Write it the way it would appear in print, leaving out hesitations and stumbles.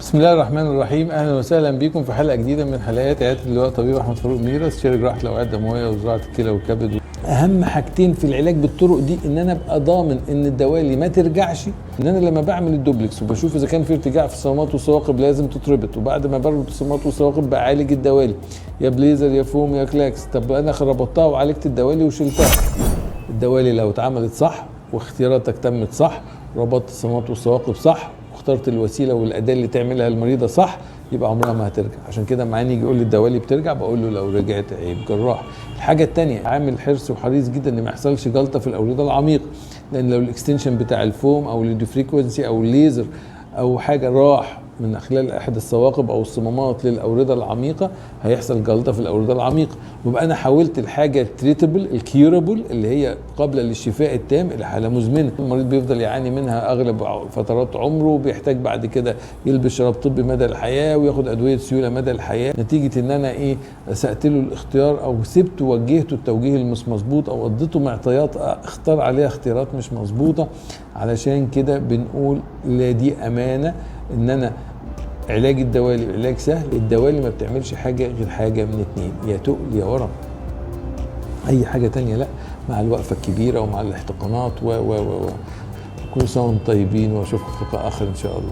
بسم الله الرحمن الرحيم. اهلا وسهلا بكم في حلقه جديده من حلقات عياده اللواء طبيب احمد فاروق منير، استشاري جراحه الاوعيه الدمويه وزراعه الكلى والكبد. اهم حاجتين في العلاج بالطرق دي ان انا ابقى ضامن ان الدوالي ما ترجعش، ان انا لما بعمل الدوبلكس وبشوف اذا كان في ارتجاع في الصمامات والثواقب لازم تتربط، وبعد ما بربط الصمامات والثواقب بعالج الدوالي يا بليزر يا فوم يا كلاكس. طب انا ربطتها وعالجت الدوالي وشلتها، الدوالي لو اتعملت صح واختياراتك تمت صح، ربطت الصمامات والثواقب صح، واخترت الوسيله والاداه اللي تعملها المريضه صح، يبقى عمرها ما هترجع. عشان كده معاه يجي يقول لي الدوالي بترجع، بقول له لو رجعت عيب جراح. الحاجه الثانيه، عامل حرص وحريص جدا ان ما يحصلش جلطه في الاورده العميقه، لان لو الاكستنشن بتاع الفوم او الفريكونسي او الليزر او حاجه راح من خلال احد الثواقب او الصمامات للاورده العميقه هيحصل جلطه في الاورده العميقه. ويبقى انا حاولت الحاجه التريتبل الكيورابل اللي هي قابله للشفاء التام الى حاله مزمنه المريض بيفضل يعاني منها اغلب فترات عمره، وبيحتاج بعد كده يلبس شراب طبي مدى الحياه وياخد ادويه سيوله مدى الحياه، نتيجه ان انا اسأت له الاختيار او سبته ووجهته التوجيه المش مظبوط او اديته معطيات اختار عليها اختيارات مش مظبوطه. علشان كده بنقول لا، دي امانه ان انا علاج الدوالي علاج سهل. الدوالي ما بتعملش حاجه غير حاجه من اتنين، يا تقل يا ورم، اي حاجه تانية لا. مع الوقفه الكبيره ومع الاحتقانات كل سنه وانتم طيبين، واشوفكم في لقاء اخر ان شاء الله.